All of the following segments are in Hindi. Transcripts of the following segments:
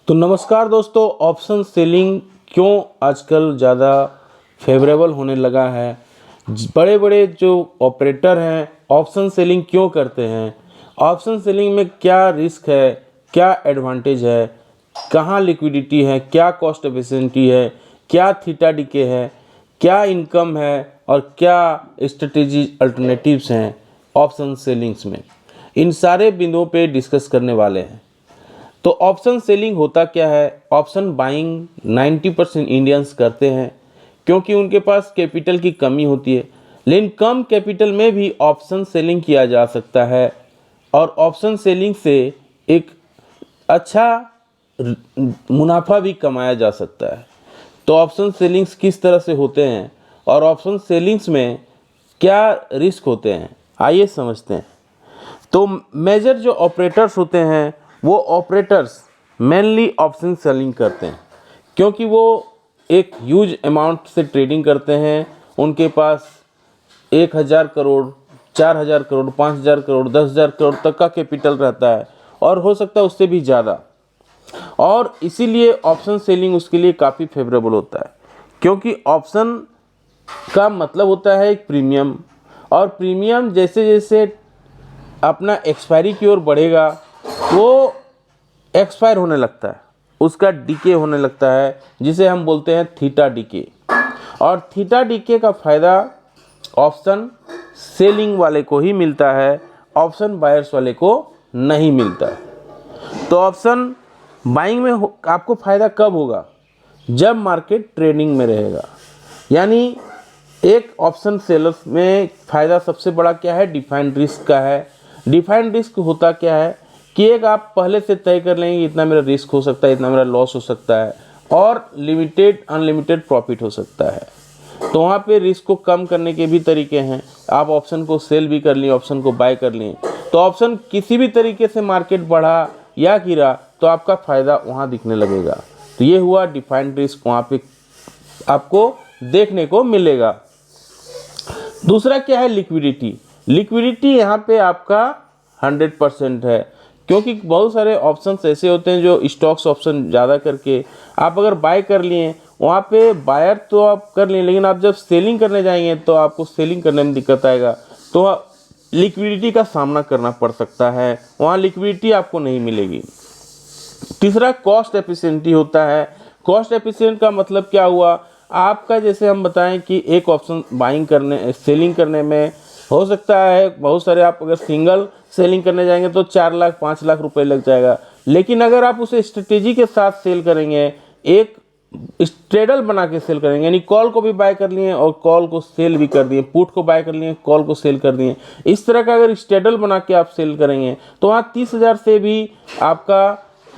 तो नमस्कार दोस्तों, ऑप्शन सेलिंग क्यों आजकल ज़्यादा फेवरेबल होने लगा है। बड़े बड़े जो ऑपरेटर हैं ऑप्शन सेलिंग क्यों करते हैं, ऑप्शन सेलिंग में क्या रिस्क है, क्या एडवांटेज है, कहाँ लिक्विडिटी है, क्या कॉस्ट एफिशिएंसी है, क्या थीटा डीके है, क्या इनकम है और क्या स्ट्रेटेजी अल्टरनेटिव्स हैं ऑप्शन सेलिंग्स में, इन सारे बिंदुओं पे डिस्कस करने वाले हैं। तो ऑप्शन सेलिंग होता क्या है। ऑप्शन बाइंग 90% इंडियंस करते हैं क्योंकि उनके पास कैपिटल की कमी होती है, लेकिन कम कैपिटल में भी ऑप्शन सेलिंग किया जा सकता है और ऑप्शन सेलिंग से एक अच्छा मुनाफा भी कमाया जा सकता है। तो ऑप्शन सेलिंग्स किस तरह से होते हैं और ऑप्शन सेलिंग्स में क्या रिस्क होते हैं, आइए समझते हैं। तो मेजर जो ऑपरेटर्स होते हैं वो ऑपरेटर्स मेनली ऑप्शन सेलिंग करते हैं क्योंकि वो एक ह्यूज अमाउंट से ट्रेडिंग करते हैं। उनके पास 1000 करोड़, 4000 करोड़, 5000 करोड़, 10,000 करोड़ तक का कैपिटल रहता है और हो सकता है उससे भी ज़्यादा, और इसीलिए ऑप्शन सेलिंग उसके लिए काफ़ी फेवरेबल होता है क्योंकि ऑप्शन का मतलब होता है एक प्रीमियम, और प्रीमियम जैसे जैसे अपना एक्सपायरी की ओर बढ़ेगा वो एक्सपायर होने लगता है, उसका डीके होने लगता है, जिसे हम बोलते हैं थीटा डीके। और थीटा डीके का फ़ायदा ऑप्शन सेलिंग वाले को ही मिलता है, ऑप्शन बायर्स वाले को नहीं मिलता है। तो ऑप्शन बाइंग में आपको फ़ायदा कब होगा, जब मार्केट ट्रेडिंग में रहेगा। यानी एक ऑप्शन सेलर्स में फ़ायदा सबसे बड़ा क्या है, डिफाइंड रिस्क का है। डिफाइंड रिस्क होता क्या है कि एक आप पहले से तय कर लेंगे इतना मेरा रिस्क हो सकता है, इतना मेरा लॉस हो सकता है, और लिमिटेड अनलिमिटेड प्रॉफिट हो सकता है। तो वहाँ पे रिस्क को कम करने के भी तरीके हैं। आप ऑप्शन को सेल भी कर लिए, ऑप्शन को बाय कर लिए, तो ऑप्शन किसी भी तरीके से मार्केट बढ़ा या गिरा तो आपका फ़ायदा वहाँ दिखने लगेगा। तो ये हुआ डिफाइंड रिस्क, वहाँ पे आपको देखने को मिलेगा। दूसरा क्या है, लिक्विडिटी। लिक्विडिटी यहाँ पे आपका 100% है क्योंकि बहुत सारे ऑप्शंस ऐसे होते हैं जो स्टॉक्स ऑप्शन ज़्यादा करके आप अगर बाय कर लिए, वहाँ पे बायर तो आप कर लिए, लेकिन आप जब सेलिंग करने जाएंगे तो आपको सेलिंग करने में दिक्कत आएगा, तो लिक्विडिटी का सामना करना पड़ सकता है, वहाँ लिक्विडिटी आपको नहीं मिलेगी। तीसरा कॉस्ट एफिशिएंसी होता है। कॉस्ट एफिशिएंट का मतलब क्या हुआ, आपका जैसे हम बताएं कि एक ऑप्शन बाइंग करने सेलिंग करने में हो सकता है बहुत सारे, आप अगर सिंगल सेलिंग करने जाएंगे तो 4 लाख 5 लाख रुपए लग जाएगा, लेकिन अगर आप उसे स्ट्रेटेजी के साथ सेल करेंगे, एक स्ट्रेडल बना के सेल करेंगे, यानी कॉल को भी बाय कर लिए और कॉल को सेल भी कर दिए, पुट को बाय कर लिए, कॉल को सेल कर दिए, इस तरह का अगर स्ट्रेडल बना के आप सेल करेंगे तो वहाँ 30,000 से भी आपका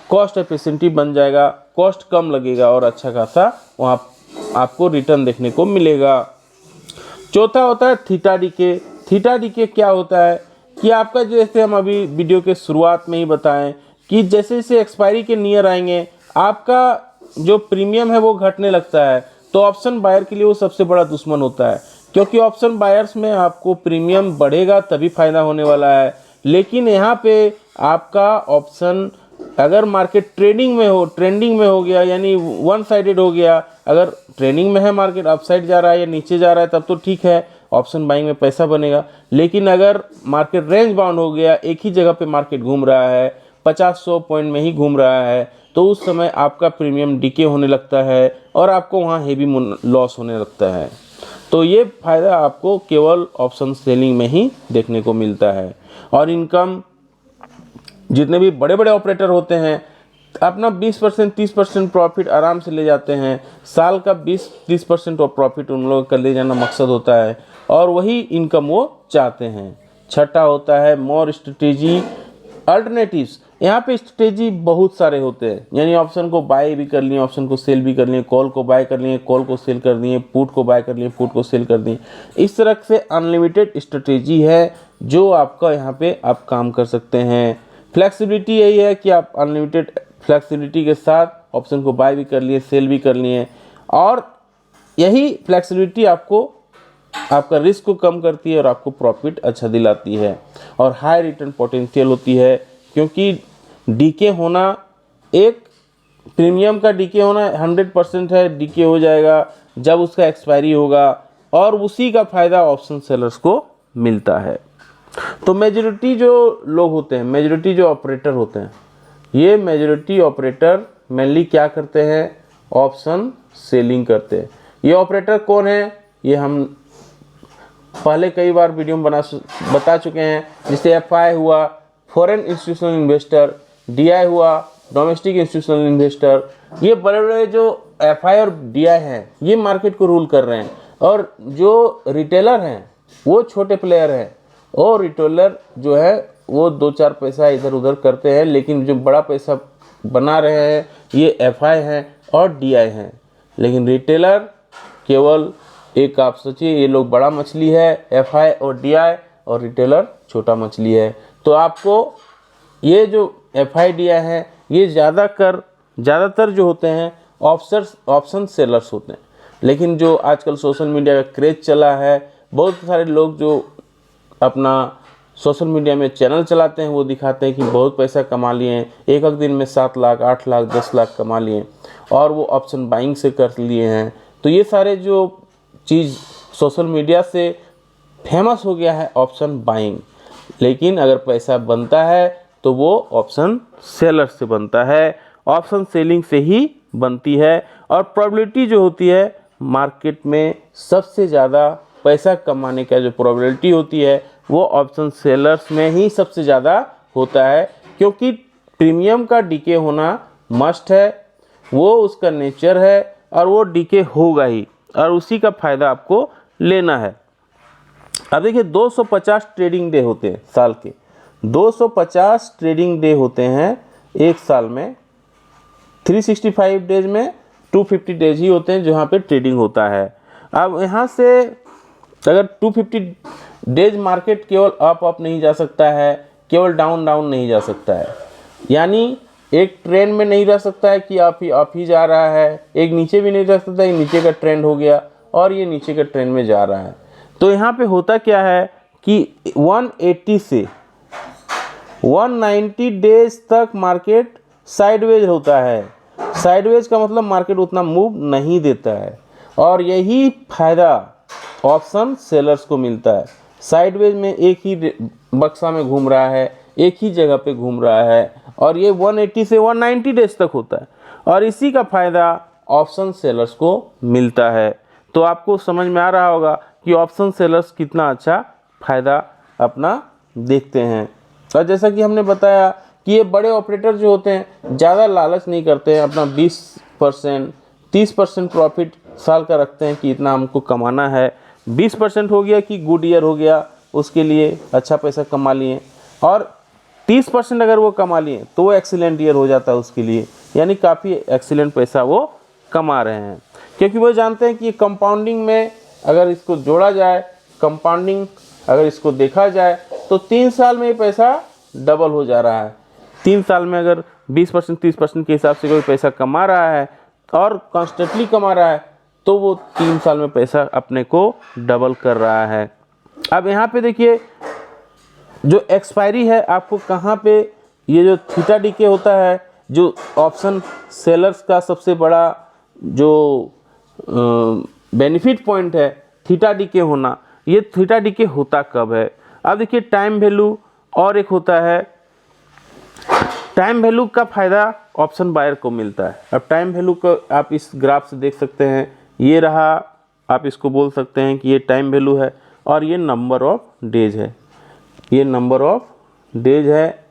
कॉस्ट एफिशिएंसी बन जाएगा, कॉस्ट कम लगेगा और अच्छा खासा वहाँ आपको रिटर्न देखने को मिलेगा। चौथा होता है थीटा डीके। थीटा डीके क्या होता है कि आपका, जैसे हम अभी वीडियो के शुरुआत में ही बताएं कि जैसे जैसे एक्सपायरी के नियर आएंगे आपका जो प्रीमियम है वो घटने लगता है, तो ऑप्शन बायर के लिए वो सबसे बड़ा दुश्मन होता है क्योंकि ऑप्शन बायर्स में आपको प्रीमियम बढ़ेगा तभी फ़ायदा होने वाला है, लेकिन यहाँ पे आपका ऑप्शन अगर मार्केट ट्रेंडिंग में हो गया, यानी वन साइडेड हो गया, अगर ट्रेंडिंग में है मार्केट अपसाइड जा रहा है या नीचे जा रहा है तब तो ठीक है, ऑप्शन बाइंग में पैसा बनेगा, लेकिन अगर मार्केट रेंज बाउंड हो गया, एक ही जगह पे मार्केट घूम रहा है, 50-100 पॉइंट में ही घूम रहा है, तो उस समय आपका प्रीमियम डीके होने लगता है और आपको वहाँ हेवी लॉस होने लगता है। तो ये फ़ायदा आपको केवल ऑप्शन सेलिंग में ही देखने को मिलता है। और इनकम, जितने भी बड़े बड़े ऑपरेटर होते हैं अपना 20% 30% प्रॉफिट आराम से ले जाते हैं, साल का 20-30% प्रॉफिट उन लोगों का ले जाना मकसद होता है और वही इनकम वो चाहते हैं। छठा होता है मोर स्ट्रेटेजी अल्टरनेटिव्स। यहाँ पे स्ट्रेटेजी बहुत सारे होते हैं, यानी ऑप्शन को बाय भी कर लिए, ऑप्शन को सेल भी कर लिए, कॉल को बाय कर लिए, कॉल को सेल कर दिए, पुट को बाय कर लिए, पुट को सेल कर दिए। इस तरह से अनलिमिटेड स्ट्रेटेजी है जो आपका यहाँ पे आप काम कर सकते हैं। फ्लेक्सिबिलिटी यही है कि आप अनलिमिटेड फ्लेक्सिबिलिटी के साथ ऑप्शन को बाय भी कर लिए, सेल भी कर लिए, और यही फ्लेक्सिबिलिटी आपको आपका रिस्क को कम करती है और आपको प्रॉफिट अच्छा दिलाती है और हाई रिटर्न पोटेंशियल होती है, क्योंकि डीके होना एक प्रीमियम का डीके होना 100% है, डीके हो जाएगा जब उसका एक्सपायरी होगा, और उसी का फ़ायदा ऑप्शन सेलर्स को मिलता है। तो मेजॉरिटी जो लोग होते हैं, मेजॉरिटी जो ऑपरेटर होते हैं, ये मेजॉरिटी ऑपरेटर मेनली क्या करते हैं, ऑप्शन सेलिंग करते हैं। ये ऑपरेटर कौन है, ये हम पहले कई बार वीडियो में बता चुके हैं। जैसे एफआई हुआ, फॉरेन इंस्टीट्यूशनल इन्वेस्टर, डीआई हुआ, डोमेस्टिक इंस्टीट्यूशनल इन्वेस्टर, ये बड़े बड़े जो एफआई और डीआई हैं ये मार्केट को रूल कर रहे हैं, और जो रिटेलर हैं वो छोटे प्लेयर हैं, और रिटेलर जो है वो 2-4 पैसा इधर उधर करते हैं, लेकिन जो बड़ा पैसा बना रहे हैं ये एफआई हैं और डीआई हैं। लेकिन रिटेलर केवल एक, आप सोचिए ये लोग बड़ा मछली है एफआई और डीआई, और रिटेलर छोटा मछली है। तो आपको ये जो एफआई डीआई है ये ज़्यादातर जो होते हैं ऑप्शन सेलर्स होते हैं। लेकिन जो आजकल सोशल मीडिया का क्रेज चला है, बहुत सारे लोग जो अपना सोशल मीडिया में चैनल चलाते हैं वो दिखाते हैं कि बहुत पैसा कमा लिए हैं, एक दिन में 7 लाख 8 लाख 10 लाख कमा लिए, और वो ऑप्शन बाइंग से कर लिए हैं। तो ये सारे जो चीज़ सोशल मीडिया से फेमस हो गया है ऑप्शन बाइंग, लेकिन अगर पैसा बनता है तो वो ऑप्शन सेलर से बनता है, ऑप्शन सेलिंग से ही बनती है। और प्रोबेबिलिटी जो होती है मार्केट में सबसे ज़्यादा पैसा कमाने का जो प्रोबेबिलिटी होती है वो ऑप्शन सेलर्स में ही सबसे ज़्यादा होता है, क्योंकि प्रीमियम का डीके होना मस्ट है, वो उसका नेचर है, और वो डीके होगा ही, और उसी का फ़ायदा आपको लेना है। अब देखिए 250 ट्रेडिंग डे होते हैं साल के, 250 ट्रेडिंग डे होते हैं एक साल में। 365 डेज में 250 डेज ही होते हैं जहाँ पे ट्रेडिंग होता है। अब यहाँ से अगर 250 डेज मार्केट केवल अप नहीं जा सकता है, केवल डाउन नहीं जा सकता है, यानी एक ट्रेंड में नहीं रह सकता है कि आप ही जा रहा है, एक नीचे भी नहीं रह सकता है, नीचे का ट्रेंड हो गया और ये नीचे का ट्रेंड में जा रहा है। तो यहाँ पे होता क्या है कि 180 से 190 डेज तक मार्केट साइडवेज होता है। साइडवेज का मतलब मार्केट उतना मूव नहीं देता है, और यही फायदा ऑप्शन सेलर्स को मिलता है। साइडवेज में एक ही बक्सा में घूम रहा है, एक ही जगह पे घूम रहा है, और ये 180 से 190 डेज तक होता है, और इसी का फायदा ऑप्शन सेलर्स को मिलता है। तो आपको समझ में आ रहा होगा कि ऑप्शन सेलर्स कितना अच्छा फायदा अपना देखते हैं। और जैसा कि हमने बताया कि ये बड़े ऑपरेटर जो होते हैं ज़्यादा लालच नहीं करते हैं, अपना 20% 30% प्रॉफिट साल का रखते हैं कि इतना हमको कमाना है। 20% हो गया कि गुड ईयर हो गया, उसके लिए अच्छा पैसा कमा लिए, और 30% अगर वो कमा लिए तो वो एक्सीलेंट ईयर हो जाता है उसके लिए, यानी काफ़ी एक्सीलेंट पैसा वो कमा रहे हैं। क्योंकि वो जानते हैं कि कंपाउंडिंग में अगर इसको जोड़ा जाए, कंपाउंडिंग अगर इसको देखा जाए तो 3 साल में ये पैसा डबल हो जा रहा है। 3 साल में अगर 20% 30% के हिसाब से कोई पैसा कमा रहा है और कॉन्स्टेंटली कमा रहा है तो वो 3 साल में पैसा अपने को डबल कर रहा है। अब यहाँ पे देखिए जो एक्सपायरी है आपको कहाँ पे, ये जो थीटा डीके होता है, जो ऑप्शन सेलर्स का सबसे बड़ा जो बेनिफिट पॉइंट है थीटा डीके होना, ये थीटा डीके होता कब है। अब देखिए टाइम वैल्यू और एक होता है, टाइम वैल्यू का फ़ायदा ऑप्शन बायर को मिलता है। अब टाइम वैल्यू को आप इस ग्राफ से देख सकते हैं, ये रहा, आप इसको बोल सकते हैं कि ये टाइम वैल्यू है, और ये नंबर ऑफ डेज है, ये नंबर ऑफ डेज है,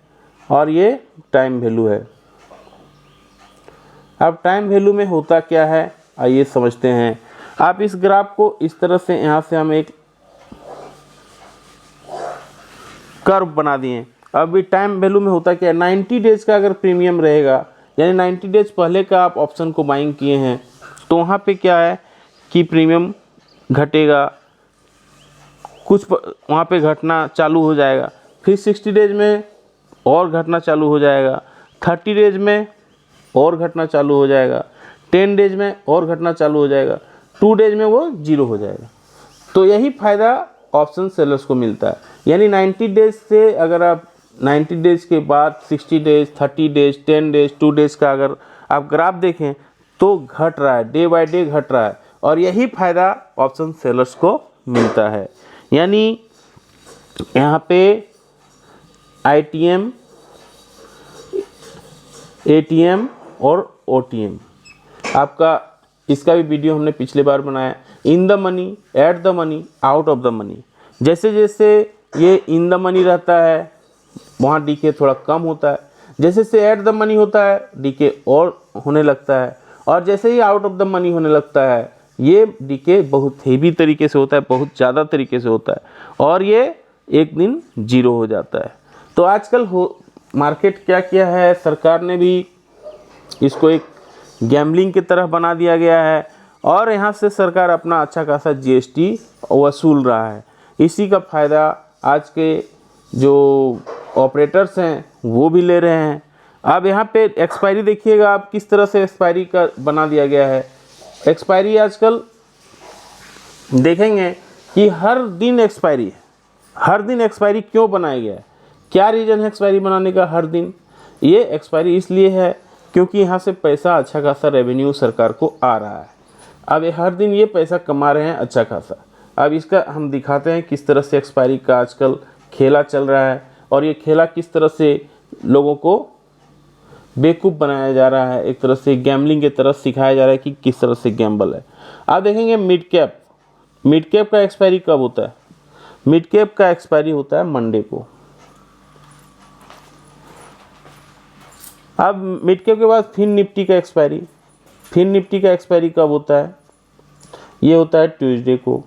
और ये टाइम वैल्यू है। अब टाइम वैल्यू में होता क्या है आइए समझते हैं। आप इस ग्राफ को इस तरह से, यहाँ से हम एक कर्व बना दिए। अब ये टाइम वैल्यू में होता क्या है, 90 डेज का अगर प्रीमियम रहेगा, यानी 90 डेज पहले का आप ऑप्शन को बाइंग किए हैं, तो वहाँ पे क्या है कि प्रीमियम घटेगा, कुछ वहाँ पे घटना चालू हो जाएगा, फिर 60 डेज में और घटना चालू हो जाएगा, 30 डेज में और घटना चालू हो जाएगा, 10 डेज में और घटना चालू हो जाएगा, 2 डेज में वो 0 हो जाएगा। तो यही फ़ायदा ऑप्शन सेलर्स को मिलता है, यानी 90 डेज से अगर आप 90 डेज के बाद 60 डेज, 30 डेज, 10 डेज, 2 डेज का अगर आप ग्राफ देखें तो घट रहा है, डे बाय डे घट रहा है। और यही फ़ायदा ऑप्शन सेलर्स को मिलता है। यानी यहाँ पे ITM, ATM और OTM आपका, इसका भी वीडियो हमने पिछले बार बनाया। In the money, at the money, out of the money. जैसे जैसे ये इन द मनी रहता है वहाँ डीके थोड़ा कम होता है, जैसे जैसे एट द मनी होता है डीके और होने लगता है, और जैसे ही आउट ऑफ द मनी होने लगता है ये डीके बहुत हेवी तरीके से होता है, बहुत ज़्यादा तरीके से होता है, और ये एक दिन जीरो हो जाता है। तो आजकल मार्केट क्या किया है, सरकार ने भी इसको एक गैम्बलिंग की तरह बना दिया गया है, और यहाँ से सरकार अपना अच्छा खासा GST वसूल रहा है। इसी का फ़ायदा आज के जो ऑपरेटर्स हैं वो भी ले रहे हैं। अब यहाँ पे एक्सपायरी देखिएगा आप, किस तरह से एक्सपायरी का बना दिया गया है। एक्सपायरी आजकल देखेंगे कि हर दिन एक्सपायरी है। हर दिन एक्सपायरी क्यों बनाया गया है, क्या रीज़न है एक्सपायरी बनाने का हर दिन? ये एक्सपायरी इसलिए है क्योंकि यहाँ से पैसा, अच्छा खासा रेवेन्यू सरकार को आ रहा है। अब ये हर दिन ये पैसा कमा रहे हैं अच्छा खासा। अब इसका हम दिखाते हैं किस तरह से एक्सपायरी का आजकल खेला चल रहा है, और ये खेला किस तरह से लोगों को बेवकूफ़ बनाया जा रहा है, एक तरह से गैम्बलिंग की तरह सिखाया जा रहा है कि किस तरह से गैम्बल है। आप देखेंगे मिड कैप, मिड कैप का एक्सपायरी कब होता है? मिड कैप का एक्सपायरी होता है मंडे को। अब मिड कैप के बाद फिन निफ्टी का एक्सपायरी, फिन निफ्टी का एक्सपायरी कब होता है? ये होता है ट्यूसडे को।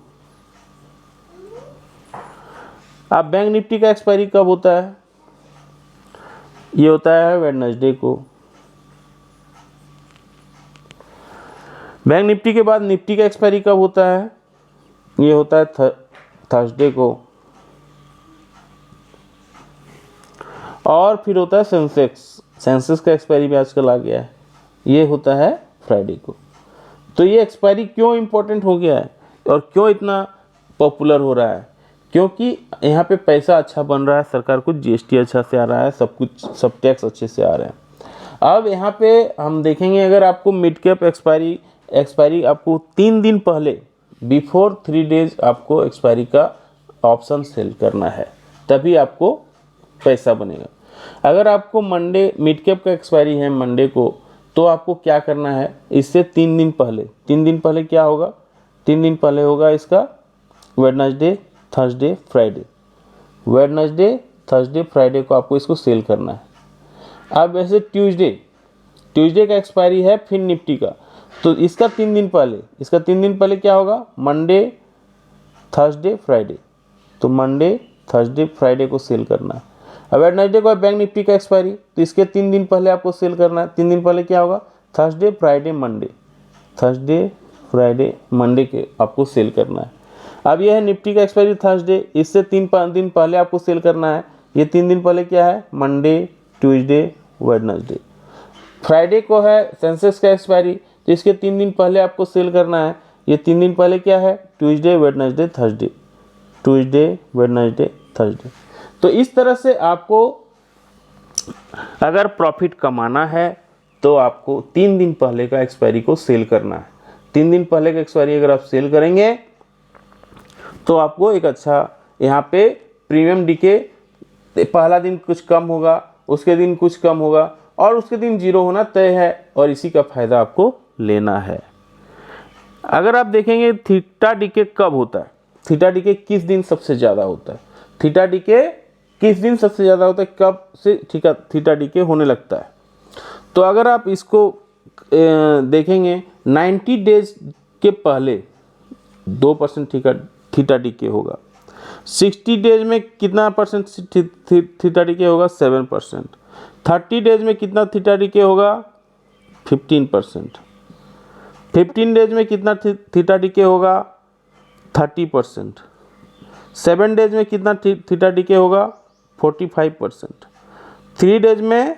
अब बैंक निफ्टी का एक्सपायरी कब होता है? ये होता है वेडनेसडे को। बैंक निफ्टी के बाद निफ्टी का एक्सपायरी कब होता है? ये होता है थर्सडे को। और फिर होता है सेंसेक्स, सेंसेक्स का एक्सपायरी भी आजकल आ गया है, ये होता है फ्राइडे को। तो ये एक्सपायरी क्यों इम्पोर्टेंट हो गया है और क्यों इतना पॉपुलर हो रहा है? क्योंकि यहाँ पे पैसा अच्छा बन रहा है, सरकार को GST अच्छा से आ रहा है, सब कुछ, सब टैक्स अच्छे से आ रहे हैं। अब यहाँ पे हम देखेंगे, अगर आपको मिड कैप एक्सपायरी आपको 3 दिन पहले, बिफोर 3 डेज आपको एक्सपायरी का ऑप्शन सेल करना है, तभी आपको पैसा बनेगा। अगर आपको मंडे मिड कैप का एक्सपायरी है मंडे को, तो आपको क्या करना है, इससे 3 दिन पहले, 3 दिन पहले क्या होगा? 3 दिन पहले होगा इसका Wednesday, Thursday, Friday. Wednesday, Thursday, Friday को आपको इसको सेल करना है। अब वैसे ट्यूसडे का एक्सपायरी है फिर निफ्टी का, तो इसका 3 दिन पहले क्या होगा? Monday, Thursday, Friday. तो मंडे, थर्सडे, फ्राइडे को सेल करना है। अब वेडनेसडे को है बैंक निफ्टी का एक्सपायरी, तो इसके 3 दिन पहले आपको सेल करना है। 3 दिन पहले क्या होगा? Thursday, Friday, Monday, Thursday, Friday, Monday के आपको सेल करना है। अब यह है निफ्टी का एक्सपायरी थर्सडे, इससे 3 दिन पहले आपको सेल करना है। ये 3 दिन पहले क्या है? Monday, Tuesday, Wednesday. फ्राइडे को है सेंसेक्स का एक्सपायरी, तो इसके 3 दिन पहले आपको सेल करना है। ये 3 दिन पहले क्या है? Tuesday, Wednesday, Thursday, Tuesday, Wednesday, Thursday. तो इस तरह से आपको अगर प्रॉफिट कमाना है तो आपको 3 दिन पहले का एक्सपायरी को सेल करना है। 3 दिन पहले का एक्सपायरी अगर आप सेल करेंगे तो आपको एक अच्छा यहाँ पे प्रीमियम डीके, पहला दिन कुछ कम होगा, उसके दिन कुछ कम होगा, और उसके दिन जीरो होना तय है, और इसी का फ़ायदा आपको लेना है। अगर आप देखेंगे थीटा डीके कब होता है, थीटा डीके किस दिन सबसे ज़्यादा होता है, थीटा डीके किस दिन सबसे ज़्यादा होता है, कब से थीटा डीके होने लगता है? तो अगर आप इसको देखेंगे 90 डेज के पहले 2% थीटा डीके होगा। 60 डेज में कितना परसेंट थीटा डीके होगा? 7%। 30 डेज में कितना थीटा डीके होगा? 15%। 15 डेज में कितना थीटा डीके होगा? 30%। 7 डेज में कितना थीटा डीके होगा? 45%। 3 डेज में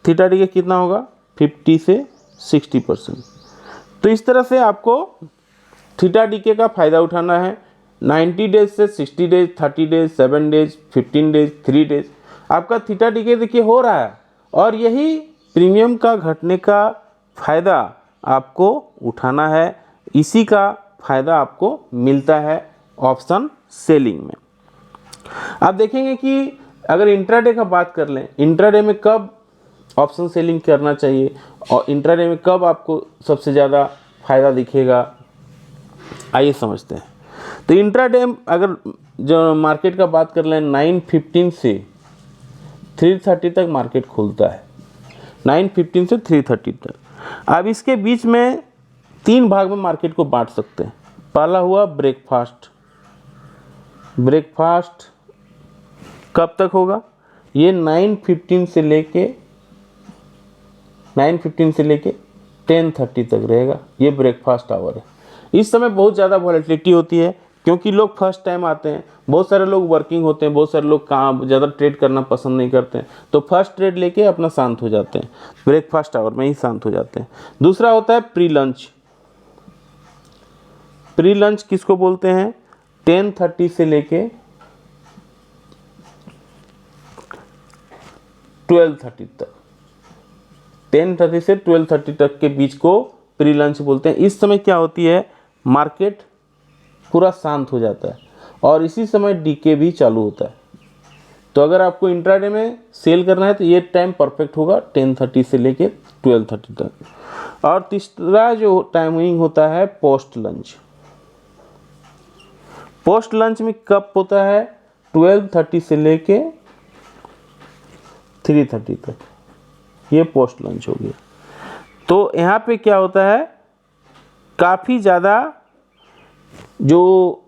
थीटा डीके कितना होगा? 50 से 60%। तो इस तरह से आपको थीटा डीके का फ़ायदा उठाना है। 90 डेज से 60 days, 30 days, 7 days, 15 days, 3 days. आपका थीटा डीके देखिए हो रहा है, और यही प्रीमियम का घटने का फ़ायदा आपको उठाना है, इसी का फ़ायदा आपको मिलता है ऑप्शन सेलिंग में। आप देखेंगे कि अगर इंट्राडे का बात कर लें, इंट्राडे में कब ऑप्शन सेलिंग करना चाहिए और इंट्राडे में कब आपको सबसे ज़्यादा फ़ायदा दिखेगा, आइए समझते हैं। तो इंट्राडे अगर जो मार्केट का बात कर लें, 9:15 से 3:30 तक मार्केट खुलता है, 9:15 से 3:30 तक। अब इसके बीच में 3 भाग में मार्केट को बांट सकते हैं। पहला हुआ ब्रेकफास्ट। ब्रेकफास्ट कब तक होगा? ये 9:15 से लेके 10:30 तक रहेगा, ये ब्रेकफास्ट आवर है। इस समय बहुत ज़्यादा वॉलेटिलिटी होती है क्योंकि लोग फर्स्ट टाइम आते हैं, बहुत सारे लोग वर्किंग होते हैं, बहुत सारे लोग काम ज़्यादा ट्रेड करना पसंद नहीं करते हैं, तो फर्स्ट ट्रेड लेके अपना शांत हो जाते हैं, ब्रेकफास्ट आवर में ही शांत हो जाते हैं। दूसरा होता है प्री लंच। प्री लंच किसको बोलते हैं? 10:30 से लेके 12:30 तक, 10:30 से 12:30 तक के बीच को प्री लंच बोलते हैं। इस समय क्या होती है, मार्केट पूरा शांत हो जाता है और इसी समय डीके भी चालू होता है। तो अगर आपको इंट्राडे में सेल करना है तो ये टाइम परफेक्ट होगा, 10:30 से लेके 12:30 तक। और तीसरा जो टाइमिंग होता है पोस्ट लंच। पोस्ट लंच में कब होता है? 12:30 से लेके 3:30 तक, ये पोस्ट लंच हो गया। तो यहाँ पे क्या होता है, काफ़ी ज़्यादा जो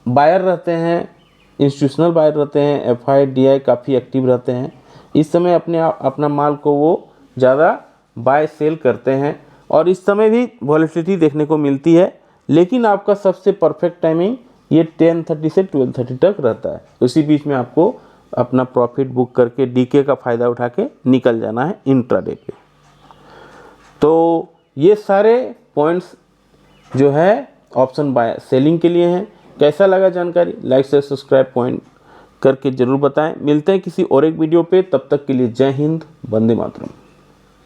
बायर रहते हैं, इंस्टीट्यूशनल बायर रहते हैं, एफआई डीआई काफ़ी एक्टिव रहते हैं। इस समय अपना माल को वो ज़्यादा बाय सेल करते हैं और इस समय भी वॉलेटिलिटी देखने को मिलती है, लेकिन आपका सबसे परफेक्ट टाइमिंग ये 10:30 से 12:30 तक रहता है। उसी बीच में आपको अपना प्रॉफिट बुक करके डीके का फ़ायदा उठा के निकल जाना है इंट्राडे पे। तो ये सारे पॉइंट्स जो है ऑप्शन बाय सेलिंग के लिए हैं। कैसा लगा जानकारी? लाइक से सब्सक्राइब पॉइंट करके ज़रूर बताएं। मिलते हैं किसी और एक वीडियो पे, तब तक के लिए जय हिंद, वंदे मातरम।